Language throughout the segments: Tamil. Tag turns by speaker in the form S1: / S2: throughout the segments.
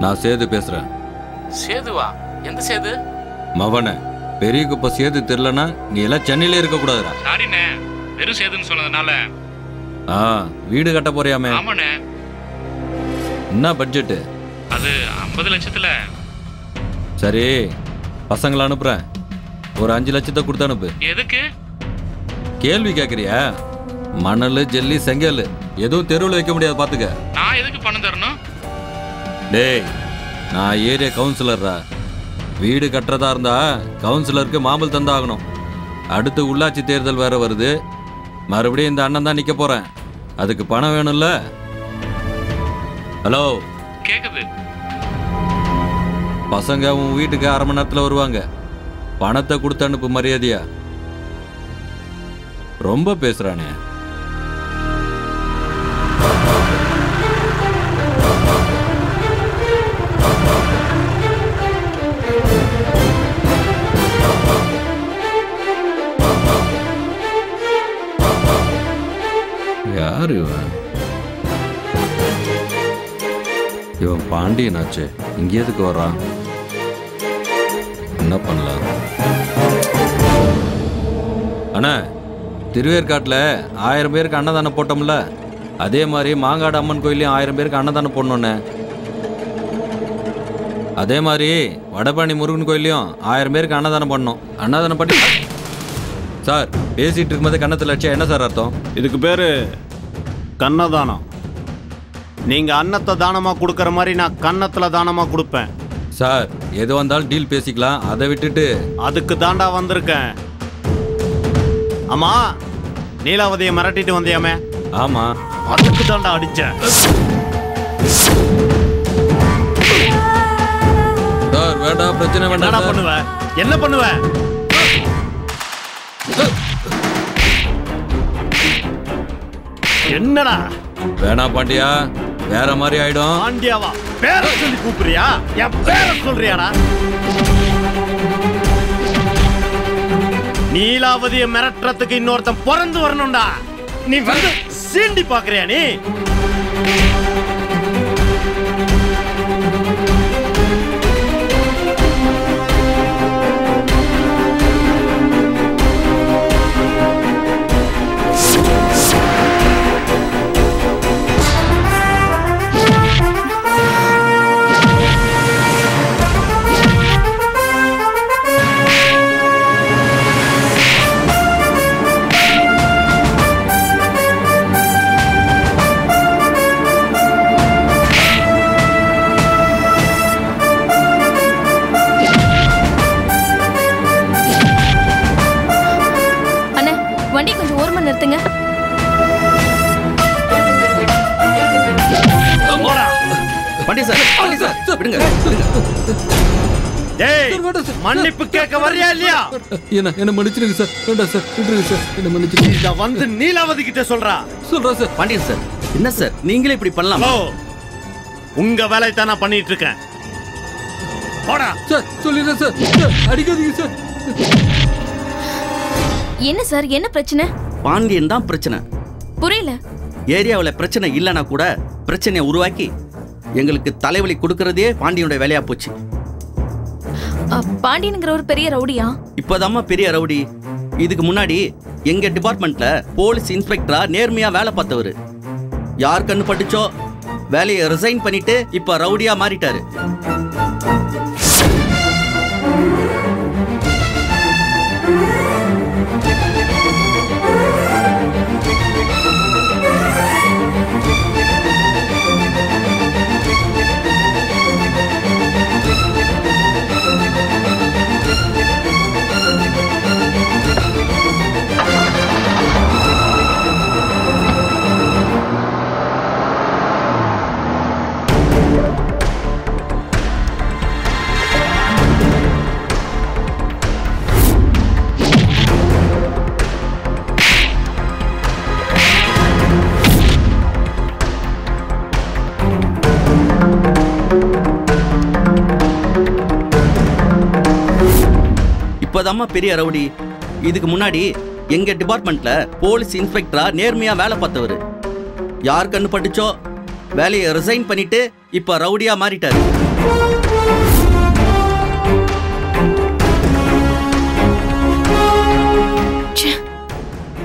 S1: நான் சேது பேசுறேன்.
S2: சேதுவா? எந்த சேது?
S1: மவனே, பெரிய குப்பை சேது தெரியலனா நீ எல்லாம் சென்னையிலே இருக்க கூடாதுடா.
S2: சாரிண்ணே, வெறும் சேதுன்னு சொன்னதுனால.
S1: வீடு கட்ட போறியாமே?
S2: ஆமாண்ணே.
S1: என்ன பட்ஜெட்?
S2: அது 50 லட்சத்துல.
S1: சரி, பசங்களை அனுப்புறேன். ஒரு 5 லட்சத்தை கொடுத்து அனுப்பு.
S2: எதுக்கு? கேள்வி
S1: கேட்குறியா? மணல், ஜல்லி, செங்கல் எதுவும் தெருவில் வைக்க முடியாது, பாத்துக்க.
S2: நான் எதுக்கு பணம் தரணும்?
S1: டேய், நான் ஏரியா கவுன்சிலர்ரா. வீடு கட்டுறதா இருந்தா கவுன்சிலருக்கு மாமூல் தந்தாகணும். அடுத்து உள்ளாட்சி தேர்தல் வேற வருது. மறுபடியும் இந்த அண்ணன் தான் நிக்க போறேன். அதுக்கு பணம் வேணும்ல? ஹலோ,
S2: கேக்குது.
S1: பசங்க உன் வீட்டுக்கு 1/2 மணி நேரத்தில் வருவாங்க. பணத்தை கொடுத்து அனுப்பு மரியாதையா. ரொம்ப பேசுறானே. யாரு இவன்? இவன் பாண்டியனாச்சு. இங்கே எதுக்கு வர்றான்? என்ன பண்ணலாம்? அண்ணா, திருவேற்காட்டில் 1000 பேருக்கு அன்னதானம் போட்டோம்ல, அதே மாதிரி மாங்காடு அம்மன் கோயிலையும் 1000 பேருக்கு அன்னதானம் போடணுண்ணே. அதே மாதிரி வடபழனி முருகன் கோயிலையும் 1000 பேருக்கு அன்னதானம் பண்ணணும். அன்னதானம் பண்ணி சார் பேசிட்டு இருக்கும்போது கன்னத்தில் அடிச்சா என்ன சார் அர்த்தம்?
S3: இதுக்கு பேரு கன்னதானம். நீங்க அன்னத்தை தானமா கொடுக்கற மாதிரி நான் கன்னத்துல தானமா கொடுப்பேன்.
S1: சார் எது வந்தாலும் டீல் பேசிக்கலாம், அதை விட்டுட்டு.
S3: அதுக்கு தாண்டா வந்திருக்கேன். ஆமா, நீலாவதியை மிரட்டிட்டு வந்தியாமே?
S1: ஆமா,
S3: அதுக்கு தாண்டா அடிச்சேன்.
S1: சார் வேண்டாம், பிரச்சனை வேண்டாம்.
S3: என்ன பண்ணுவ? என்ன பண்ணுவ? என்னடா?
S1: வேணா பாண்டியா, வேற மாதிரி ஆயிடும்.
S3: பாண்டியாவா? பேர சொல்லி கூப்பிடுறியா? என் பேர சொல்றியாடா? நீலாவதியை மிரட்டுறதுக்கு இன்னொருத்தன் பிறந்து வரணும்டா. நீ வந்து சீண்டி பாக்குறியா? நீ
S4: நிறுத்துங்க.
S3: மன்னிப்பு கேட்க வரியா இல்லையா?
S1: என்ன மன்னிச்சிருங்க சார். வேண்டாம் சார், விட்டுருங்க சார். என்ன மன்னிச்சிருங்க.
S3: இத வந்து நீலாவதி கிட்ட சொல்றா.
S1: சார்.
S5: பாண்டியன் சார், என்ன சார் நீங்களே இப்படி பண்ணலாம்?
S3: உங்க வேலையை தான் நான் பண்ணிட்டு இருக்கேன். போடா
S1: சார். சொல்லிடுறேன் சார். அடிக்காதீங்க சார்.
S4: என்ன சார், என்ன பிரச்சனை?
S5: பாண்டியன் தான் பிரச்சனை.
S4: புரியல.
S5: ஏரியாவில் பிரச்சனை இல்லைனா கூட பிரச்சனையை உருவாக்கி எங்களுக்கு தலைவலி கொடுக்கறதே பாண்டியனுடைய வேலையா போச்சு.
S4: பாண்டியனுங்கிற ஒரு பெரிய ரவுடியா?
S5: இப்பதாம்மா பெரிய ரவுடி. இதுக்கு முன்னாடி எங்க டிபார்ட்மெண்ட்ல போலீஸ் இன்ஸ்பெக்டரா நேர்மையா வேலை பார்த்தவரு. யார் கண்ணு பட்டுச்சோ வேலையை ரிசைன் பண்ணிட்டு இப்ப ரவுடியா மாறிட்டாரு. இப்பதாம்மா பெரிய ரவுடி. இதுக்கு முன்னாடி எங்க டிபார்ட்மெண்ட்ல போலீஸ் இன்ஸ்பெக்டரா நேர்மையா வேலை பார்த்தவரு. யார் கண்ணு பட்டுச்சோ வேலையை ரிசைன் பண்ணிட்டு இப்ப ரவுடியா மாறிட்டாரு.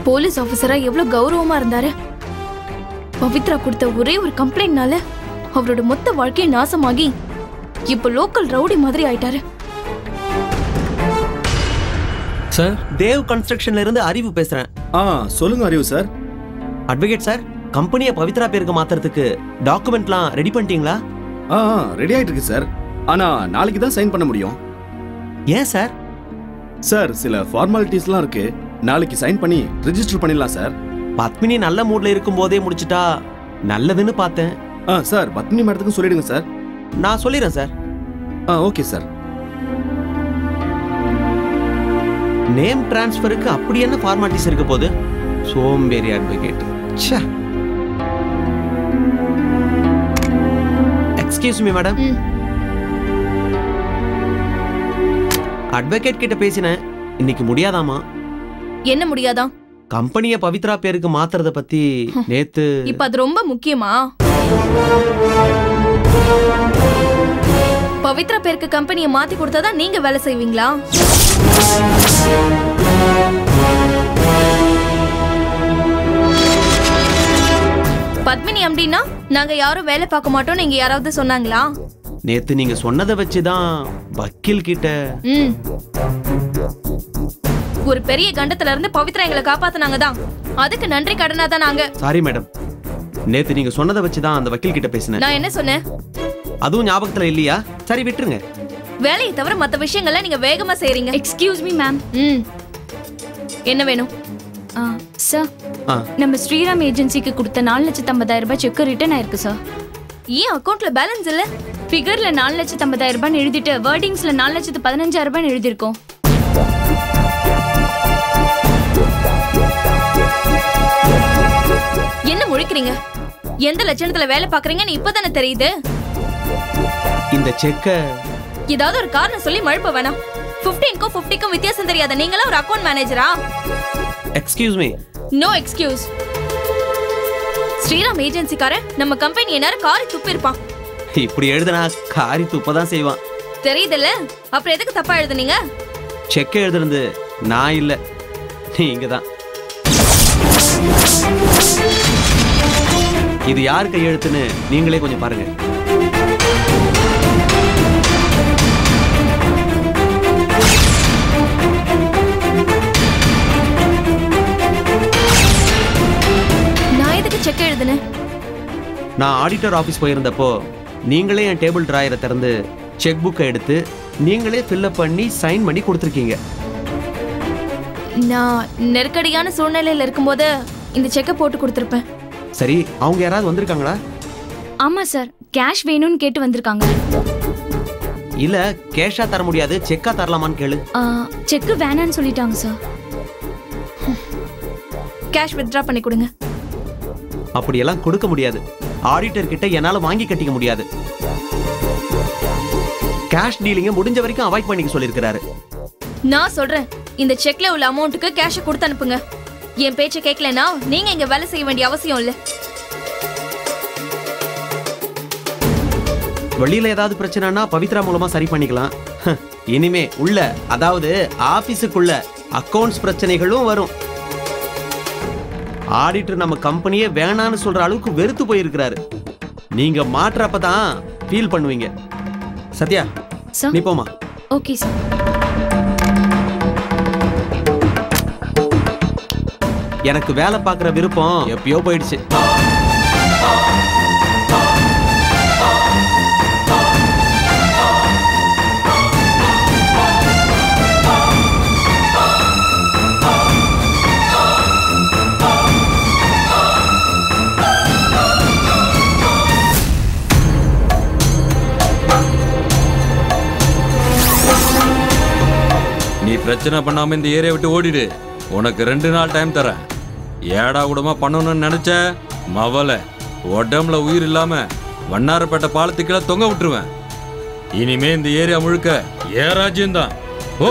S4: போலீஸ் ஆபீசரா எவ்வளவு கௌரவமா இருந்தாரு. பவித்ரா கொடுத்த ஒரே ஒரு கம்ப்ளைண்ட்னால அவரோட மொத்த வாழ்க்கையை நாசமாகி இப்ப லோக்கல் ரவுடி மாதிரி ஆயிட்டாரு.
S6: சார்,
S7: தேவ் கன்ஸ்ட்ரக்ஷன்ல இருந்து அறிவு பேசுறேன்.
S8: சொல்லுங்க அறிவு சார்.
S7: அட்வொகேட் சார், கம்பெனியை பவித்ரா பேருக்கு மாத்துறதுக்கு டாக்குமெண்ட்லாம் ரெடி பண்ணிட்டீங்களா?
S8: ரெடி ஆயிட்டு இருக்கு சார். ஆனா நாளைக்கு தான் சைன் பண்ண முடியும்.
S7: ஏன் சார்?
S8: சார், சில ஃபார்மாலிட்டிஸ்லாம் இருக்கு. நாளைக்கு சைன் பண்ணி ரெஜிஸ்டர் பண்ணிடலாம் சார்.
S7: பத்மினி நல்ல மூட்ல இருக்கும் போதே முடிச்சிட்டா நல்லதுன்னு பார்த்தேன்.
S8: சார், பத்மினி மேடத்துக்கும் சொல்லிடுங்க சார்.
S7: நான் சொல்லிடுறேன் சார்.
S8: Okay sir.
S7: நேம் டிரான்ஸ்ஃபருக்கு அப்படி என்ன ஃபார்மாலிட்டிஸ் இருக்க போகுது? சோம்பேறி advocate. Excuse me madam. Advocate கிட்ட பேசினேன், இன்னைக்கு முடியாதாமா.
S4: என்ன முடியாதா?
S7: கம்பெனியை பவித்ரா பேருக்கு மாத்துறத பத்தி நேத்து.
S4: இப்ப அது ரொம்ப முக்கியமா? பவித்ரா பேருக்கு கம்பெனியை மாத்தி கொடுத்தாதான் நீங்க வேலை செய்வீங்களா? பத்மினி அப்படின்னா நாங்க யாரும் வேலை பார்க்க மாட்டோம் நீங்க யாராவது சொன்னாங்களா?
S7: நேத்து நீங்க சொன்னதை வச்சுதான் வக்கீல் கிட்ட.
S4: ஒரு பெரிய கண்டத்துல இருந்து பவித்ரா எங்களை காப்பாத்தினாங்க தான். அதுக்கு நன்றி கடனா தான் நாங்க.
S7: சாரி மேடம், நேத்து நீங்க சொன்னதை வச்சுதான் அந்த வக்கீல் கிட்ட பேசினேன்.
S4: நான் என்ன சொன்னேன்?
S7: அதுவும் ஞாபகத்துல இல்லையா? சரி விட்டுருங்க.
S4: வேலையை தவிர மத்த விஷயங்கள்லாம் நீங்க வேகமா செய்றீங்க.
S9: Excuse me ma'am.
S4: என்ன வேணும்?
S9: சார், நம்ம ஸ்ரீராம் ஏஜென்சிக்கு கொடுத்த 4,50,000 ரூபாய் செக் ரிட்டர்ன் ஆயிருக்கு சார்.
S4: ஏன் அக்கவுண்ட்ல பேலன்ஸ் இல்ல?
S9: ஃபிகர்ல 4,50,000 ரூபாய் எழுதிட்டு வேர்டிங்ஸ்ல 4,15,000 ரூபாய் எழுதிருக்கோம்.
S4: என்ன முழிக்கிறீங்க? எந்த லட்சணத்துல வேலை பாக்குறீங்கன்னு இப்பதானே தெரியுது.
S7: இந்த செக்க
S4: ஏதாவது ஒரு காரணம் சொல்லி மழுப்ப வேணாம். 15க்கும் 50க்கும் வித்தியாசம் தெரியாத நீங்களா ஒரு அக்கவுண்ட் மேனேஜரா?
S7: Excuse me.
S4: No excuse. Sriram ஏஜென்சிக்காரன் நம்ம கம்பெனி எல்லாரும் காரி துப்பி இருப்பான்.
S7: இப்படி எழுதுனா காரி துப்பதான் செய்வான்.
S4: தெரியுதுல்ல, அப்புறம் எதுக்கு தப்பா எழுதுனீங்க?
S7: செக் எழுதுறது நான் இல்ல, நீங்க தான். இது யார் கையெழுத்துன்னு நீங்களே கொஞ்சம் பாருங்க.
S4: நான் எதுக்கு செக் எழுதுனேன்?
S7: நான் ஆடிட்டர் ஆபீஸ் போயிருந்தப்போ நீங்களே என் டேபிள் டிராயரை திறந்து செக் புக்கை எடுத்து நீங்களே ஃபில்அப் பண்ணி சைன் பண்ணி கொடுத்துருக்கீங்க.
S4: நான் நெருக்கடியான சூழ்நிலையில இருக்கும்போது இந்த செக்கை போட்டு கொடுத்துருப்பேன்.
S7: சரி, அவங்க யாராவது வந்திருக்காங்களா?
S9: ஆமா சார், கேஷ் வேணும்னு கேட்டு வந்திருக்காங்க.
S7: இல்ல கேஷா தர முடியாது, செக்கா தரலாமான்னு கேளு.
S9: செக் வேணான்னு சொல்லிட்டாங்க சார்.
S4: கேஷ் வித்ட்ரா பண்ணி கொடுங்க.
S7: அப்படியெல்லாம் கொடுக்க முடியாது. ஆடிட்டர் கிட்ட என்னால வாங்கி கட்டிக்க முடியாது. கேஷ் டீலிங்க முடிஞ்ச வரைக்கும் அவாய்ட் பண்ணிக்க சொல்லிருக்காரு.
S4: நான் சொல்றேன், இந்த செக்ல உள்ள அமௌண்ட்டுக்கு கேஷ் கொடுத்து அனுப்புங்க. என் பேச்சை கேட்கலனா நீங்க இங்க வேலை செய்ய வேண்டிய அவசியம் இல்ல.
S7: வெளியில ஏதாவது பிரச்சனைனா பவித்ரா மூலமா சரி பண்ணிக்கலாம். இனிமே உள்ள, அதாவது ஆபீஸுக்குள்ள அக்கவுண்ட்ஸ் பிரச்சனைகளும் வரும். ஆடிட்டர் நம்ம கம்பெனியே வேணான்னு சொல்ற அளவுக்கு வெறுத்து போயிருக்கிறாரு. நீங்க மாற்றப்பதான் ஃபீல் பண்ணுவீங்க. சத்யா, நீ போமா.
S9: Okay sir.
S7: எனக்கு வேலை பார்க்குற விருப்பம் எப்பயோ போயிடுச்சு.
S1: நீ பிரச்சனை பண்ணாம இந்த ஏரியா விட்டு ஓடிடு. உனக்கு 2 நாள் டைம் தரேன். ஏடா கூடமா பண்ணணும்னு நினைச்ச மவல உடம்புல உயிர் இல்லாம வண்ணாரப்பேட்டை பாலத்துக்குள்ள தொங்க விட்டுருவேன். இனிமே இந்த ஏரியா முழுக்க ஏ ராஜ்யம்தான். ஓ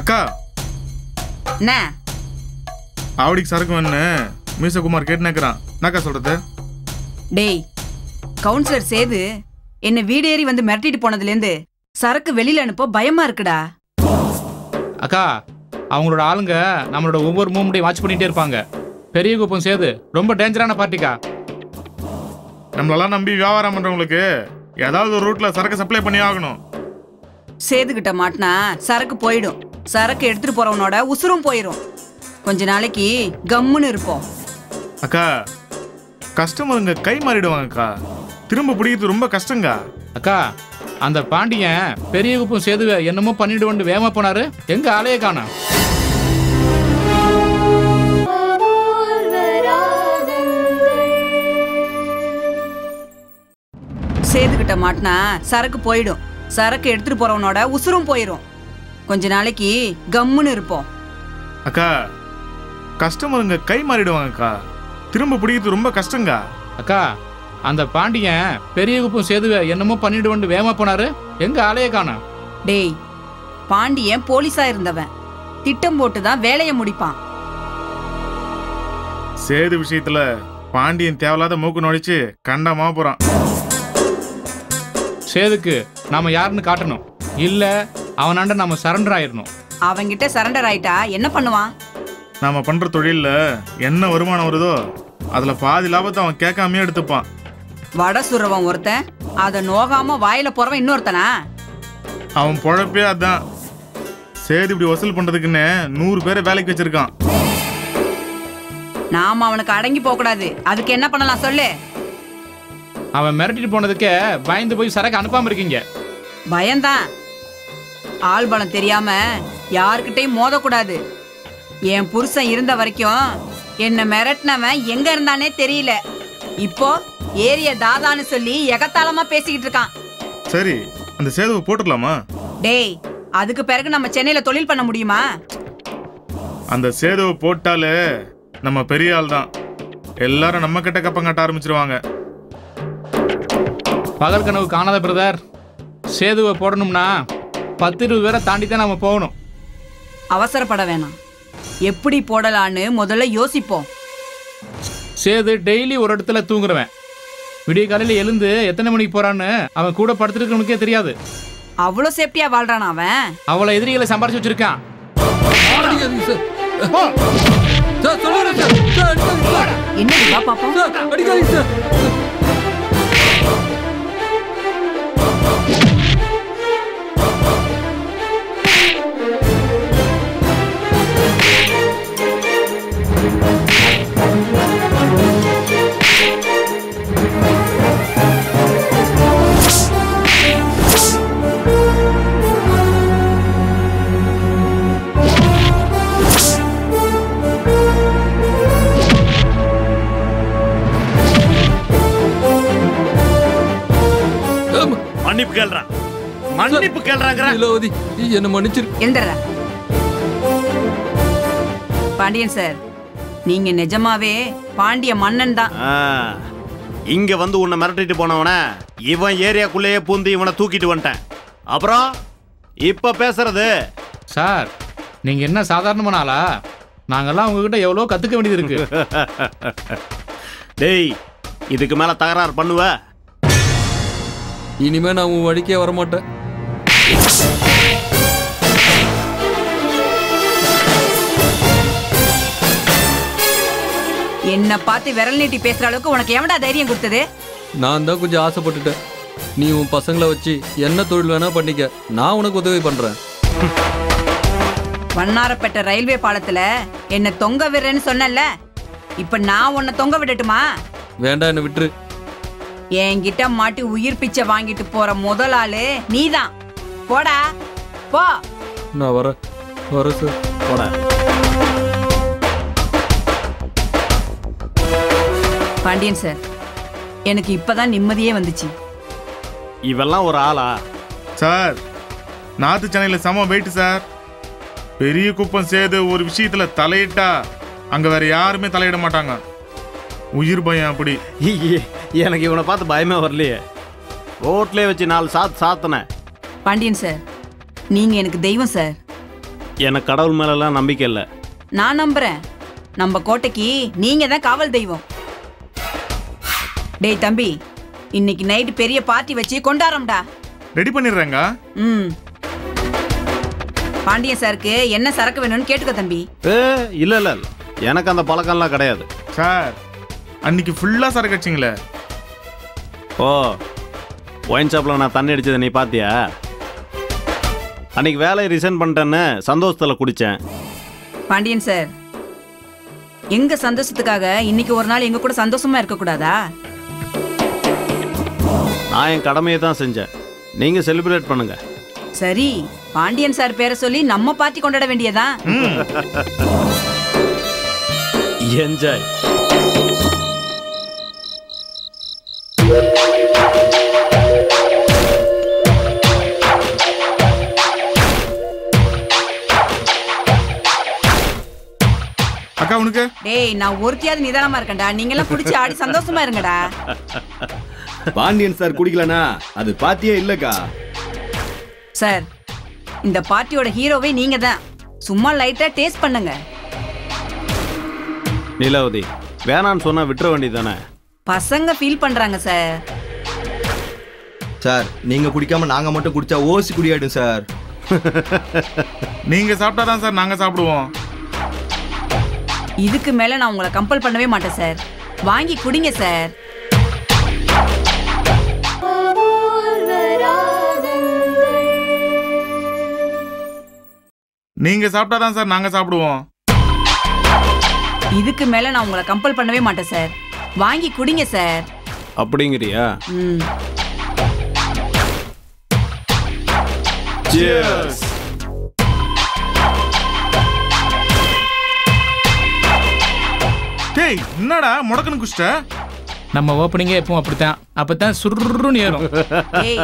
S6: அக்கா
S10: என்ன
S6: ஆவடிக்கு சரக்கு வேணுன்னு மீசகுமார் கேட்டு நிற்கிறான். என்னக்கா சொல்றது?
S10: டேய், கவுன்சிலர் சேது என்ன வீடு ஏறி வந்து மிரட்டிட்டு போனதுலேருந்து சரக்கு வெளியில அனுப்ப பயமா இருக்குடா.
S2: அக்கா அவங்களோட ஆளுங்க நம்மளோட ஒவ்வொரு மூமெண்ட்டையும் வாட்ச் பண்ணிட்டே இருப்பாங்க. பெரிய குப்பம் சேது ரொம்ப டேஞ்சரான பார்ட்டிக்கா.
S6: நம்மளெல்லாம் நம்பி வியாபாரம் பண்றவங்களுக்கு ஏதாவது ஒரு ரூட்ல சரக்கு சப்ளை பண்ணி ஆகணும்.
S10: சேதுகிட்ட மாட்டினா சரக்கு போயிடும். சரக்கு எடுத்துட்டு போறவனோட உசுரும் போயிடும். கொஞ்ச நாளைக்கு கம்முன்னு இருப்போம்.
S6: அக்கா கஸ்டமருங்க கை மாறிடுவாங்கக்கா. திரும்ப பிடிக்கிறது ரொம்ப கஷ்டங்க.
S2: அக்கா அந்த பாண்டியன் பெரிய குப்பம் சேதுவை என்னமோ பண்ணிடுவோன்னு வேகமா போனாரு. எங்க ஆளையே காணோம்.
S10: சேதுகிட்ட மாட்டினா சரக்கு போயிடும். சரக்கு எடுத்துட்டு போறவனோட உசுரும் போயிடும். கொஞ்ச நாளைக்கு கம்முன்னு இருப்போம்.
S6: அக்கா கஸ்டமருங்க கை மாறிடுவாங்கக்கா. திரும்ப பிடிக்கிறது ரொம்ப கஷ்டங்க.
S2: அக்கா அந்த பாண்டியன் பெரிய குப்பம் சேதுவை என்னமோ பண்ணிடுவோன்னு வேகமா போனாரு. எங்க ஆளையே காணோம்.
S10: டேய், பாண்டியன் போலீஸா இருந்தவன். திட்டம் போட்டு தான் வேலையை முடிப்பான்.
S6: சேது விஷயத்துல பாண்டியன் தேவையில்லாத மூக்கு நுழைச்சு கண்டமா போறான்.
S2: சேதுக்கு நாம யாருன்னு காட்டணும். இல்ல அவனாண்ட நாம சரண்டர் ஆயிடணும்.
S10: அவங்கிட்ட சரண்டர் ஆயிட்டா என்ன பண்ணுவான்?
S6: நாம பண்ற தொழில்ல என்ன வருமானம் வருதோ அதுல பாதி லாபத்தை அவன் கேட்காமே எடுத்துப்பான்.
S10: வட சுரவன் ஒருத்தன், அதை நோகாம வாயில போறவன் இன்னொருத்தனா?
S6: அவன் பொழப்பே அதான். சேது இப்படி வசூல் பண்றதுக்குன்னு 100 பேரை வேலைக்கு வச்சிருக்கான்.
S10: நாம அவனுக்கு அடங்கி போக கூடாது. அதுக்கு என்ன பண்ணலாம் சொல்லு?
S2: அவன் மிரட்டிட்டு போனதுக்கே பயந்து போய் சரக்கு அனுப்பாம இருக்கீங்க.
S10: பயம்தான். ஆள் பலம் தெரியாம யாருக்கிட்டையும் மோதக்கூடாது. என் புருஷன் இருந்த வரைக்கும் என்ன மிரட்டினவன் எங்க இருந்தானே தெரியல. இப்போ ஏரிய தாதான்னு சொல்லி எகத்தாளமா பேசிக்கிட்டு இருக்கான்.
S6: சரி, அந்த சேதுவை போட்டுடலாமா?
S10: டேய், அதுக்கு பிறகு நம்ம சென்னையில தொழில் பண்ண முடியுமா?
S6: அந்த சேதுவை போட்டாலே நம்ம பெரிய ஆள் தான். எல்லாரும் நம்ம கிட்ட கப்பம் கட்ட ஆரம்பிச்சிருவாங்க.
S2: பகல் கனவு காணாத பிரதர். சேதுவை போடணும்னா 10-20 பேரை தாண்டி தான் நம்ம போகணும்.
S10: அவசரப்பட வேணாம். எப்படி போடலான்னு முதல்ல யோசிப்போம்.
S2: சேது டெய்லி ஒரு இடத்துல தூங்குறவன். விடிய காலையில எழுந்து எத்தனை மணிக்கு போறான்னு அவன் கூட படுத்துருக்கவனுக்கே தெரியாது.
S10: அவ்வளோ சேஃப்டியா வாழ்றான் அவன்.
S2: அவளை எதிரிகளை சம்பாரிச்சு வச்சிருக்கான்.
S10: என்ன பாப்போம்?
S3: மன்னிப்பு கேள்றான். மன்னிப்பு கேள்றாங்கற.
S1: இலோதி என்ன மன்னிச்சிரு.
S10: எழுந்துறா. பாண்டியன் சார், நீங்க நிஜமாவே பாண்டிய மன்னன் தான்.
S3: இங்க வந்து உன்னை மிரட்டிட்டு போனவன இவன் ஏரியாக்குள்ளேயே பூந்து இவனை தூக்கிட்டு வந்துட்டேன். அப்புறம் இப்ப பேசுறது?
S2: சார், நீங்க என்ன சாதாரணமான ஆளா? நாங்கெல்லாம் உங்ககிட்ட எவ்வளோ கத்துக்க வேண்டியது இருக்கு.
S3: டேய், இதுக்கு மேல தகராறு பண்ணுவ?
S1: இனிமே நான் உன் வழிக்கே வரமாட்டேன்.
S10: என்ன பார்த்து விரல் நீட்டி பேசுற அளவுக்கு உனக்கு எவன்டா தைரியம் கொடுத்தது?
S1: நான் தான் கொஞ்சம் ஆசைப்பட்டுட்டேன். நீ உன் பசங்களை வச்சு என்ன தொழில் வேணா பண்ணிக்க, நான் உனக்கு உதவி பண்றேன்.
S10: வண்ணாரப்பேட்டை ரயில்வே பாலத்துல என்ன தொங்க விடுறேன்னு சொன்னல, இப்ப நான் உன்னை தொங்க விடட்டுமா?
S1: வேண்டாம், என்ன விட்டுரு.
S10: என்கிட்ட மாட்டி உயிர் பிச்சை வாங்கிட்டு போற முதல் ஆளு நீதான். போடா போ.
S1: நான் வரேன் சார்.
S3: போட.
S10: பாண்டியன் சார், எனக்கு இப்பதான் நிம்மதியே வந்துச்சு.
S3: இவெல்லாம் ஒரு ஆளா?
S6: சார், நார்த்து சென்னையில் சம வெயிட் சார். பெரிய குப்பம் சேது ஒரு விஷயத்துல தலையிட்டா அங்க வேற யாருமே தலையிட மாட்டாங்க. உயிர் பயம் அப்படி.
S3: எனக்கு இவனை பார்த்து பயமே வரலையே. ரோட்லேயே வச்சு 4 சாத்துனேன்.
S10: பாண்டியன் சார், நீங்க எனக்கு தெய்வம் சார்.
S3: எனக்கு கடவுள் மேலெல்லாம் நம்பிக்கை இல்லை.
S10: நான் நம்புறேன். நம்ம கோட்டைக்கு நீங்க தான் காவல் தெய்வம். டேய் தம்பி, இன்னைக்கு நைட் பெரிய பார்ட்டி வச்சு கொண்டாடுறோம்டா.
S6: ரெடி பண்ணிடுறேங்க.
S10: பாண்டியன் சாருக்கு என்ன சரக்கு வேணும்னு கேட்டுக்க தம்பி.
S3: இல்ல இல்ல எனக்கு அந்த பழக்கம்லாம் கிடையாது
S6: சார். அன்னைக்கு ஃபுல்லா சரக்கு அடிச்சிங்களே.
S3: ஓ, ஒயின் ஷாப்ல நான் தண்ணி அடிச்சதை நீ பாத்தியா? அன்னைக்கு வேலையை ரிசைன் பண்ணிட்டேன்னு சந்தோஷத்துல குடிச்சேன்.
S10: பாண்டியன் சார், எங்க சந்தோஷத்துக்காக இன்னைக்கு ஒரு நாள் எங்க கூட சந்தோஷமா இருக்க கூடாதா?
S3: நான் என் கடமையை தான் செஞ்சேன். நீங்க செலிப்ரேட் பண்ணுங்க.
S10: சரி, பாண்டியன் சார் பேரை சொல்லி நம்ம பார்ட்டி கொண்டாட வேண்டியதா?
S3: என்ஜாய்.
S6: அக்கா உனக்கு?
S10: டேய், நான் ஒருத்தியாவது நிதானமா இருக்கேன்டா. நீங்க எல்லாம் குடிச்சு ஆடி சந்தோஷமா இருங்கடா.
S8: பாண்டியன் சார் குடிக்கலனா அது பாத்தியே இல்லக்கா.
S10: சார், இந்த பார்ட்டியோட ஹீரோவே நீங்க தான். சும்மா லைட்டா டேஸ்ட் பண்ணுங்க.
S3: நீலாவதி, வேணான்னு சொன்னா விட்டுற வேண்டியதானே?
S10: பசங்க ஃபீல் பண்றாங்க சார்.
S11: சார், நீங்க குடிக்காம நாங்க மட்டும் குடிச்சா ஓசி குடியாடும் சார்.
S6: நீங்க சாப்பிட்டாதான் சார் நாங்க சாப்பிடுவோம்.
S10: இதுக்கு மேல நான் உங்களை கம்பல் பண்ணவே மாட்டேன் சார். வாங்கி குடிங்க சார்.
S6: நீங்க சாப்பிட்டாதான் சார் நாங்க சாப்பிடுவோம்.
S10: இதுக்கு மேல நான் உங்களை கம்பல் பண்ணவே மாட்டேன் சார். வாங்கி குடிங்க சார்.
S3: அப்படிங்கிறியா?
S6: Cheers. டேய், என்னடா முடக்கன்னு குஷ்ட?
S2: நம்ம ஓப்பனிங்கே எப்பவும் அப்படித்தான். அப்பதான் சுருன்னு ஏறும்.
S10: ஏய்,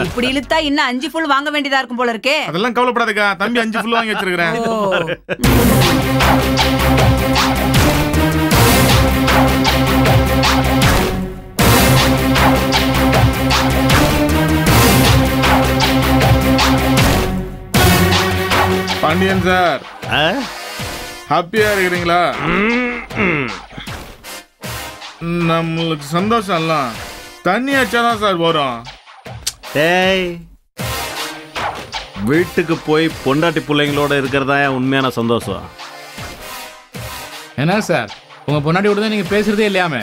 S10: இப்படி இழுத்தா இன்னும் 5 ஃபுல் வாங்க வேண்டியதா இருக்கும் போல இருக்கே.
S6: அதெல்லாம் கவலைப்படாதக்கா, தம்பி 5 ஃபுல் வாங்கி வச்சிருக்கேன். பாண்டியன் சார், ஹாப்பியா இருக்கிறீங்களா? நம்மளுக்கு சந்தோஷம் எல்லாம் தண்ணி அடிச்சாதான் சார் வரும்.
S3: டேய், வீட்டுக்கு போய் பொண்டாட்டி பிள்ளைங்களோட இருக்கிறதா உண்மையான சந்தோஷம்.
S2: என்ன சார், உங்க பொண்டாட்டியோட தான் நீங்க பேசுறதே இல்லையாமே.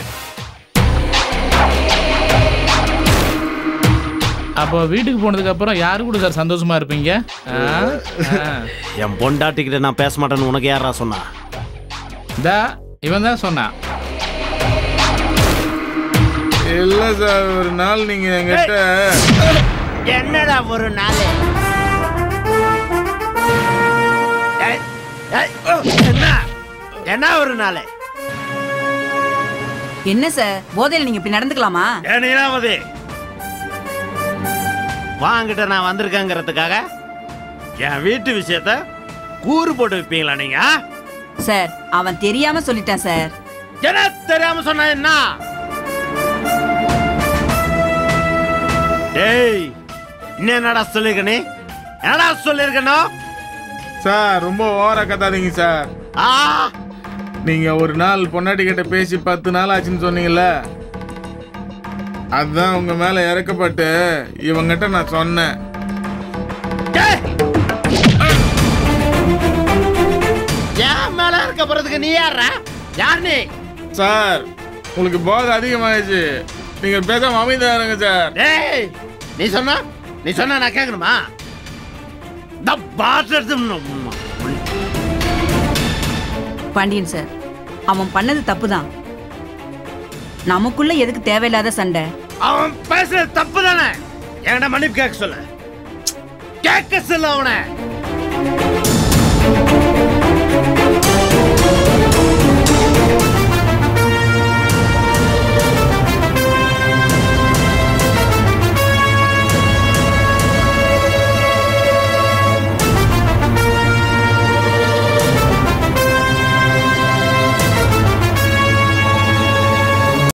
S2: அப்போ வீட்டுக்கு போனதுக்கு அப்புறம் யாரு கூட சார் சந்தோஷமா இருப்பீங்க?
S3: என் பொண்டாட்டிக்கிட்ட நான் பேச மாட்டேன்னு உனக்கு யாரா சொன்னா?
S2: இவன் தான் சொன்னான்.
S6: இல்ல சார், ஒரு நாள் நீங்க என்கிட்ட.
S3: என்னடா ஒரு நாள்? என்ன ஒரு நாள்?
S10: என்ன சார், போதையில நீங்க இப்படி நடந்துக்கலாமா?
S3: நீலாவதி, வாங்கிட்ட நான் வந்திருக்கேங்கிறதுக்காக என் வீட்டு விஷயத்த கூறு போட்டு வைப்பீங்களா நீங்க?
S10: சார், அவன் தெரியாம சொல்லிட்டான் சார்.
S3: என்ன தெரியாம சொன்ன என்ன? டேய், இன்னும் என்னடா சொல்லிருக்க? நீ என்னடா சொல்லிருக்கணும்?
S6: சார், ரொம்ப ஓவரா கத்தாதீங்க சார். நீங்க ஒரு நாள் பொண்டாட்டி கிட்ட பேசி 10 நாள் ஆச்சுன்னு சொன்னீங்கல்ல, அதுதான் உங்க மேல இறக்கப்பட்டு இவங்கிட்ட நான் சொன்னேன்.
S3: என் மேல இருக்க போறதுக்கு நீ யாரா? யார் நீ?
S6: சார், உங்களுக்கு போதை அதிகமாயிடுச்சு. நீங்க பேசாம அமைதியா இருங்க சார்.
S3: டேய், நீ சொன்னா நான் கேட்கணுமா?
S10: பாண்டியன் சார், அவன் பண்ணது தப்புதான். நமக்குள்ள எதுக்கு தேவையில்லாத சண்டை?
S3: அவன் பேசுறது தப்பு தானே. என்கிட்ட மன்னிப்பு கேட்க சொல்ல அவனை.